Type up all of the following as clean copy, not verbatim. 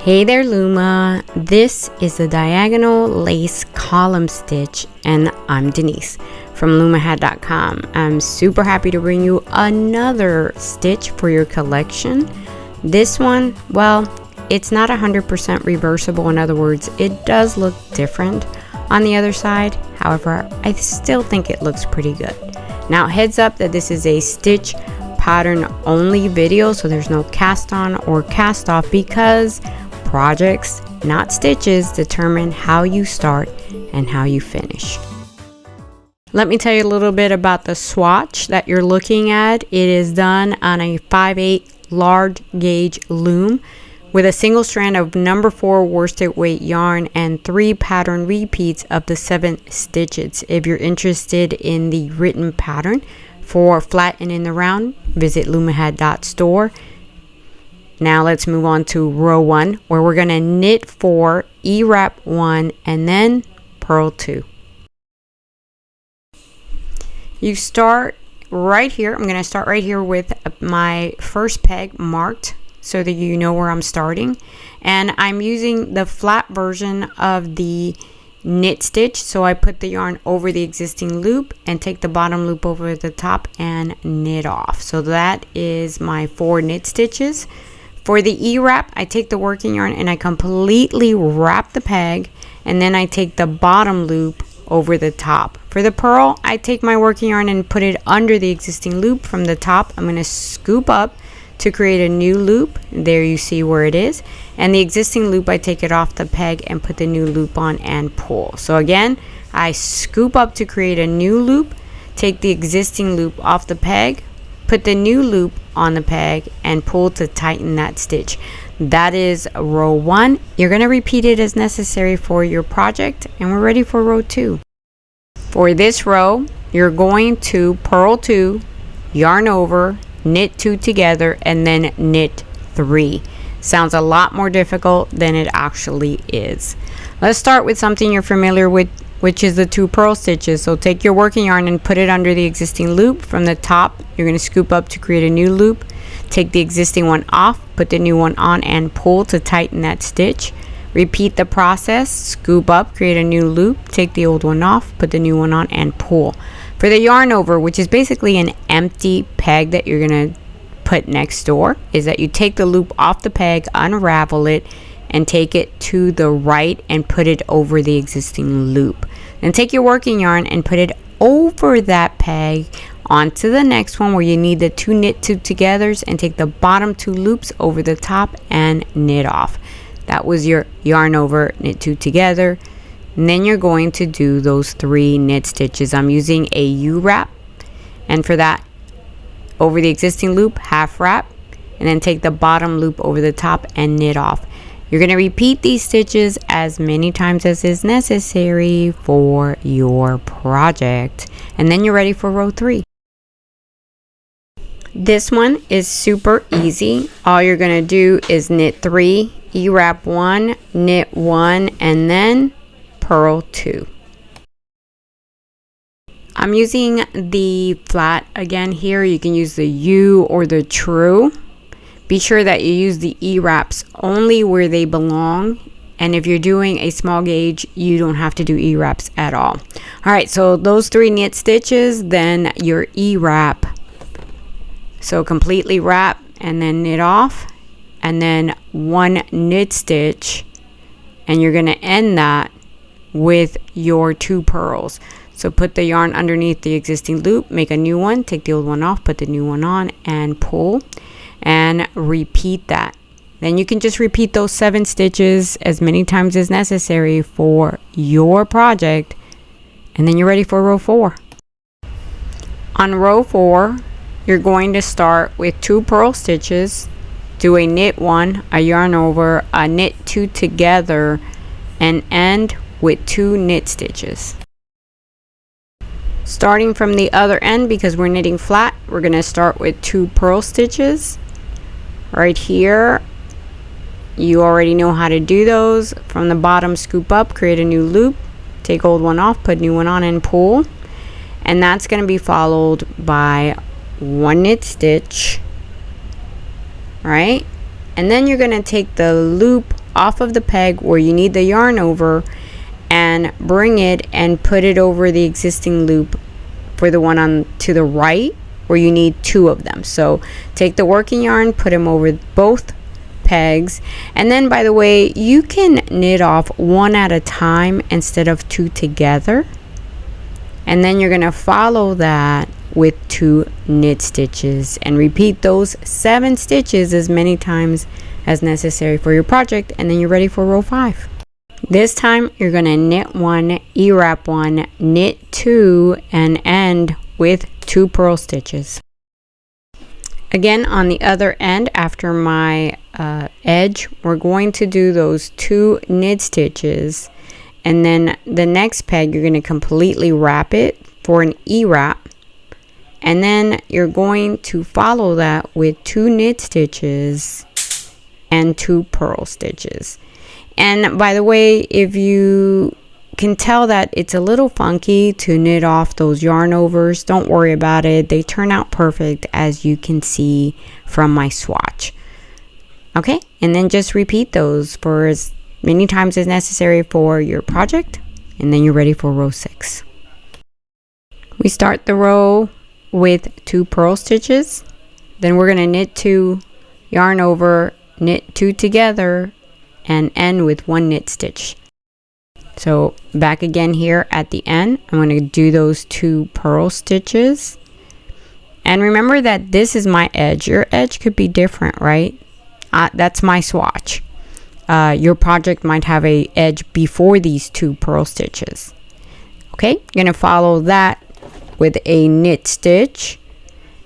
Hey there Luma, this is the diagonal lace column stitch and I'm Denise from loomahat.com. I'm super happy to bring you another stitch for your collection. This one, well, it's not 100% reversible. In other words, it does look different on the other side. However, I still think it looks pretty good. Now heads up that this is a stitch pattern only video, so there's no cast on or cast off because projects, not stitches, determine how you start and how you finish. Let me tell you a little bit about the swatch that you're looking at. It is done on a 5/8 large gauge loom with a single strand of number 4 worsted weight yarn and 3 pattern repeats of the 7 stitches. If you're interested in the written pattern for flat and in the round, visit loomahat.store. Now let's move on to row 1, where we're going to knit 4, E-wrap 1, and then purl 2. You start right here. I'm going to start right here with my first peg marked so that you know where I'm starting. And I'm using the flat version of the knit stitch. So I put the yarn over the existing loop and take the bottom loop over the top and knit off. So that is my 4 knit stitches. For the E-wrap, I take the working yarn and I completely wrap the peg, and then I take the bottom loop over the top. For the purl, I take my working yarn and put it under the existing loop from the top. I'm going to scoop up to create a new loop. There you see where it is. And the existing loop, I take it off the peg and put the new loop on and pull. So again, I scoop up to create a new loop, take the existing loop off the peg, put the new loop on the peg and pull to tighten that stitch. That is row 1. You're going to repeat it as necessary for your project, and we're ready for row 2. For this row, you're going to purl 2, yarn over, knit 2 together, and then knit 3. Sounds a lot more difficult than it actually is. Let's start with something you're familiar with, which is the 2 purl stitches. So take your working yarn and put it under the existing loop. From the top, you're going to scoop up to create a new loop. Take the existing one off, put the new one on and pull to tighten that stitch. Repeat the process, scoop up, create a new loop, take the old one off, put the new one on and pull. For the yarn over, which is basically an empty peg that you're going to put next door, is that you take the loop off the peg, unravel it, and take it to the right and put it over the existing loop. Then take your working yarn and put it over that peg onto the next one where you need the 2 knit 2 togethers, and take the bottom 2 loops over the top and knit off. That was your yarn over, knit 2 together. And then you're going to do those 3 knit stitches. I'm using a U-wrap, and for that, over the existing loop, half wrap, and then take the bottom loop over the top and knit off. You're going to repeat these stitches as many times as is necessary for your project. And then you're ready for row 3. This one is super easy. All you're going to do is knit 3, E-wrap 1, knit 1, and then purl 2. I'm using the flat again here. You can use the U or the true. Be sure that you use the E-wraps only where they belong. And if you're doing a small gauge, you don't have to do E-wraps at all. All right, so those 3 knit stitches, then your E-wrap. So completely wrap and then knit off, and then 1 knit stitch, and you're going to end that with your 2 purls. So put the yarn underneath the existing loop, make a new one, take the old one off, put the new one on and pull, and repeat that. Then you can just repeat those 7 stitches as many times as necessary for your project, and then you're ready for row 4. On row 4, you're going to start with 2 purl stitches, do a knit 1, a yarn over, a knit 2 together, and end with 2 knit stitches. Starting from the other end, because we're knitting flat, we're going to start with 2 purl stitches. Right here, you already know how to do those. From the bottom, scoop up, create a new loop, take old one off, put new one on and pull. And that's going to be followed by 1 knit stitch, right? And then you're going to take the loop off of the peg where you need the yarn over and bring it and put it over the existing loop for the one on to the right where you need 2 of them. So take the working yarn, put them over both pegs, and then, by the way, you can knit off 1 at a time instead of 2 together, and then you're going to follow that with 2 knit stitches and repeat those 7 stitches as many times as necessary for your project, and then you're ready for row 5. This time you're going to knit 1, E-wrap 1, knit 2, and end with 2 purl stitches. Again, on the other end, after my edge, we're going to do those 2 knit stitches, and then the next peg you're going to completely wrap it for an E-wrap, and then you're going to follow that with 2 knit stitches and 2 purl stitches. And by the way, if you can tell that it's a little funky to knit off those yarn overs, don't worry about it. They turn out perfect, as you can see from my swatch. Okay, and then just repeat those for as many times as necessary for your project, and then you're ready for row 6. We start the row with 2 purl stitches, then we're going to knit 2, yarn over, knit 2 together, and end with 1 knit stitch. So back again here at the end, I'm going to do those 2 purl stitches, and remember that this is my edge. Your edge could be different, right? That's my swatch. Your project might have a edge before these 2 purl stitches. Okay, you're going to follow that with a knit stitch,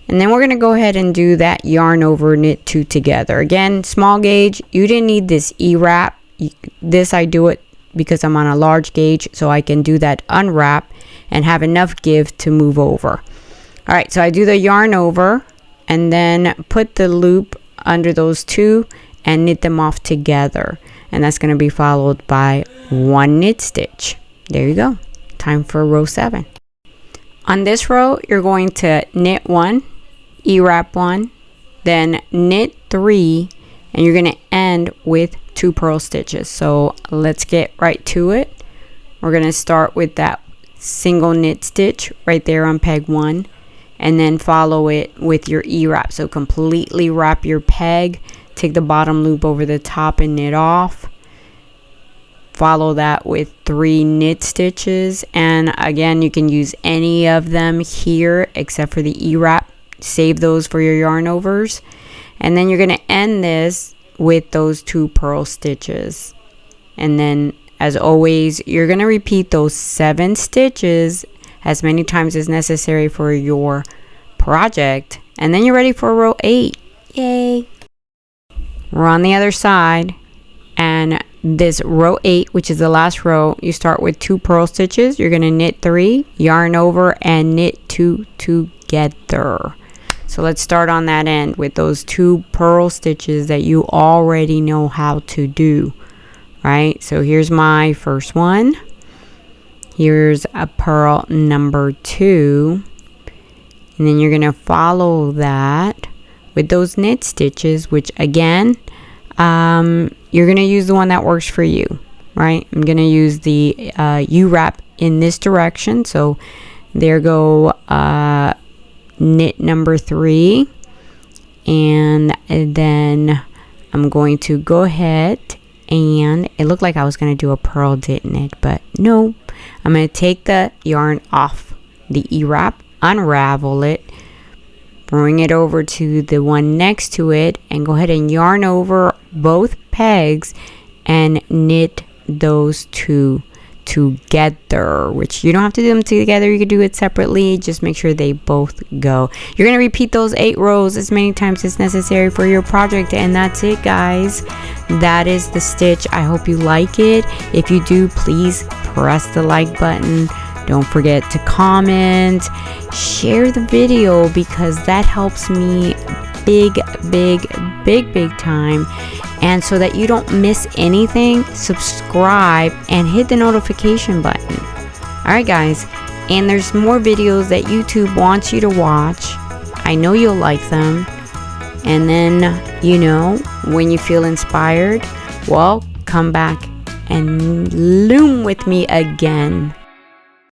and then we're going to go ahead and do that yarn over, knit 2 together. Again, small gauge. You didn't need this E-wrap. This I do it because I'm on a large gauge, so I can do that unwrap and have enough give to move over. All right, so I do the yarn over and then put the loop under those 2 and knit them off together, and that's going to be followed by 1 knit stitch. There you go. Time for row 7. On this row, you're going to knit 1, E-wrap 1, then knit 3, and you're going to end with 2 purl stitches. So let's get right to it. We're going to start with that single knit stitch right there on peg 1, and then follow it with your E-wrap. So completely wrap your peg, take the bottom loop over the top and knit off. Follow that with 3 knit stitches, and again, you can use any of them here except for the E-wrap. Save those for your yarn overs, and then you're going to end this with those 2 purl stitches, and then, as always, you're going to repeat those 7 stitches as many times as necessary for your project, and then you're ready for row 8. Yay! We're on the other side, and this row 8, which is the last row, you start with 2 purl stitches. You're going to knit 3, yarn over, and knit 2 together. So let's start on that end with those 2 purl stitches that you already know how to do, right? So here's my first one. Here's a purl number 2, and then you're going to follow that with those knit stitches, which again, you're going to use the one that works for you, right? I'm going to use the U-wrap in this direction. So there go knit number 3, and then I'm going to go ahead, and it looked like I was going to do a purl, didn't it? But no, I'm going to take the yarn off the E-wrap, unravel it, bring it over to the one next to it, and go ahead and yarn over both pegs and knit those 2 together, which you don't have to do them together. You could do it separately. Just make sure they both go. You're going to repeat those 8 rows as many times as necessary for your project, and that's it, guys. That is the stitch. I hope you like it. If you do, please press the like button. Don't forget to comment, share the video, because that helps me big time. And so that you don't miss anything, subscribe and hit the notification button. Alright guys, and there's more videos that YouTube wants you to watch. I know you'll like them. And then, you know, when you feel inspired, well, come back and loom with me again.